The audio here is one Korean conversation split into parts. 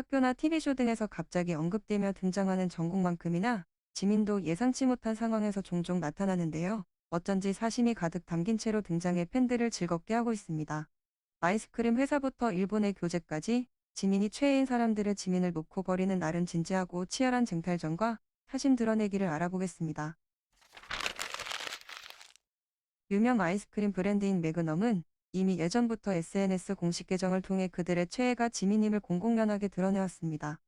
학교나 TV쇼 등에서 갑자기 언급되며 등장하는 정국만큼이나 지민도 예상치 못한 상황에서 종종 나타나는데요. 어쩐지 사심이 가득 담긴 채로 등장해 팬들을 즐겁게 하고 있습니다. 아이스크림 회사부터 일본의 교재까지 지민이 최애인 사람들의 지민을 놓고 벌이는 나름 진지하고 치열한 쟁탈전과 사심 드러내기를 알아보겠습니다. 유명 아이스크림 브랜드인 매그넘은 이미 예전부터 SNS 공식 계정을 통해 그들의 최애가 지민임을 공공연하게 드러내왔습니다.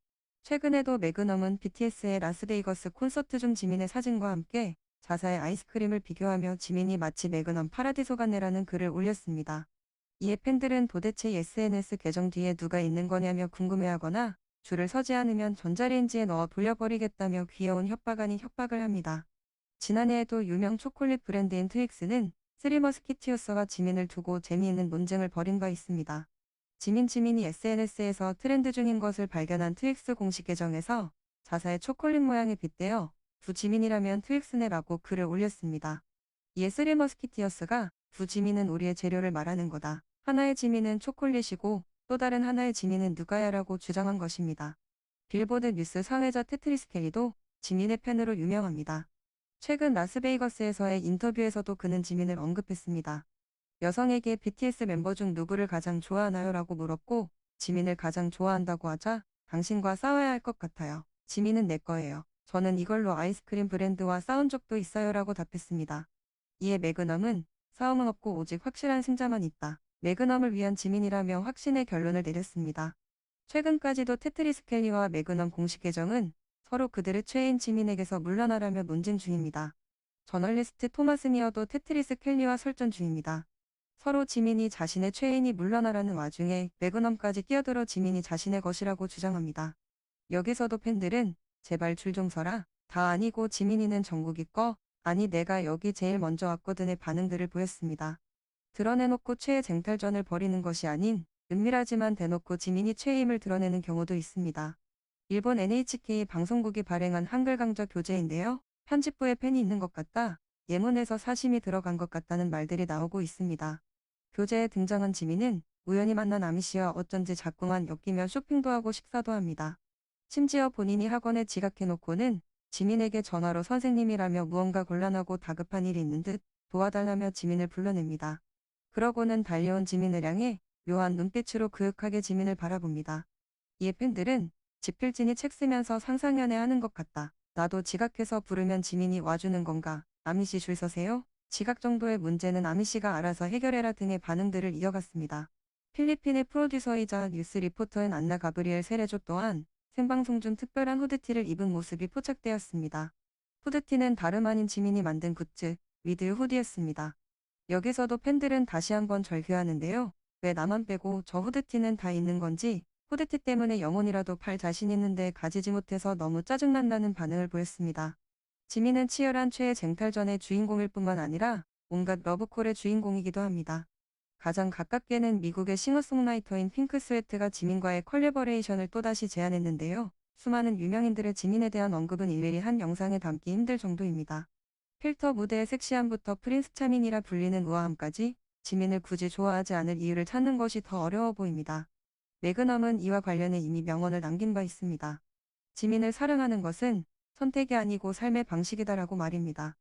최근에도 매그넘은 BTS의 라스베이거스 콘서트 중 지민의 사진과 함께 자사의 아이스크림을 비교하며 지민이 마치 매그넘 파라디소 같네라는 글을 올렸습니다. 이에 팬들은 도대체 SNS 계정 뒤에 누가 있는 거냐며 궁금해하거나 줄을 서지 않으면 전자레인지에 넣어 돌려버리겠다며 귀여운 협박 아닌 협박을 합니다. 지난해에도 유명 초콜릿 브랜드인 트윅스는 쓰리머스키티어스와 지민을 두고 재미있는 논쟁을 벌인 바 있습니다. 지민이 SNS에서 트렌드 중인 것을 발견한 트윅스 공식 계정에서 자사의 초콜릿 모양에 빗대어 두 지민이라면 트윅스네라고 글을 올렸습니다. 이에 쓰리머스키티어스가 두 지민은 우리의 재료를 말하는 거다. 하나의 지민은 초콜릿이고 또 다른 하나의 지민은 누가야라고 주장한 것입니다. 빌보드 뉴스 사회자 테트리스 켈리도 지민의 팬으로 유명합니다. 최근 라스베이거스에서의 인터뷰에서도 그는 지민을 언급했습니다. 여성에게 BTS 멤버 중 누구를 가장 좋아하나요? 라고 물었고 지민을 가장 좋아한다고 하자 당신과 싸워야 할 것 같아요. 지민은 내 거예요. 저는 이걸로 아이스크림 브랜드와 싸운 적도 있어요 라고 답했습니다. 이에 매그넘은 싸움은 없고 오직 확실한 승자만 있다. 매그넘을 위한 지민이라며 확신의 결론을 내렸습니다. 최근까지도 테트리스 켈리와 매그넘 공식 계정은 서로 그들의 최애인 지민에게서 물러나라며 논쟁 중입니다. 저널리스트 토마스 미어도 테트리스 켈리와 설전 중입니다. 서로 지민이 자신의 최애인이 물러나라는 와중에 매그넘까지 끼어들어 지민이 자신의 것이라고 주장합니다. 여기서도 팬들은 제발 줄 좀 서라. 다 아니고 지민이는 정국이 거. 아니 내가 여기 제일 먼저 왔거든의 반응들을 보였습니다. 드러내놓고 최애 쟁탈전을 벌이는 것이 아닌 은밀하지만 대놓고 지민이 최애임을 드러내는 경우도 있습니다. 일본 NHK 방송국이 발행한 한글 강좌 교재인데요. 편집부에 펜이 있는 것 같다. 예문에서 사심이 들어간 것 같다는 말들이 나오고 있습니다. 교재에 등장한 지민은 우연히 만난 아미씨와 어쩐지 자꾸만 엮이며 쇼핑도 하고 식사도 합니다. 심지어 본인이 학원에 지각해놓고는 지민에게 전화로 선생님이라며 무언가 곤란하고 다급한 일이 있는 듯 도와달라며 지민을 불러냅니다. 그러고는 달려온 지민을 향해 묘한 눈빛으로 그윽하게 지민을 바라봅니다. 이에 팬들은 지필진이 책 쓰면서 상상연애하는 것 같다. 나도 지각해서 부르면 지민이 와주는 건가? 아미씨 줄 서세요? 지각 정도의 문제는 아미씨가 알아서 해결해라 등의 반응들을 이어갔습니다. 필리핀의 프로듀서이자 뉴스 리포터인 안나 가브리엘 세레조 또한 생방송 중 특별한 후드티를 입은 모습이 포착되었습니다. 후드티는 다름 아닌 지민이 만든 굿즈, 위드 후디였습니다. 여기서도 팬들은 다시 한번 절규하는데요. 왜 나만 빼고 저 후드티는 다 있는 건지, 후드티 때문에 영혼이라도 팔 자신 있는데 가지지 못해서 너무 짜증난다는 반응을 보였습니다. 지민은 치열한 최애 쟁탈전의 주인공일 뿐만 아니라 온갖 러브콜의 주인공이기도 합니다. 가장 가깝게는 미국의 싱어송라이터인 핑크 스웨트가 지민과의 컬래버레이션을 또다시 제안했는데요. 수많은 유명인들의 지민에 대한 언급은 일일이 한 영상에 담기 힘들 정도입니다. 필터 무대의 섹시함부터 프린스 차민이라 불리는 우아함까지 지민을 굳이 좋아하지 않을 이유를 찾는 것이 더 어려워 보입니다. 매그넘은 이와 관련해 이미 명언을 남긴 바 있습니다. 지민을 사랑하는 것은 선택이 아니고 삶의 방식이다라고 말입니다.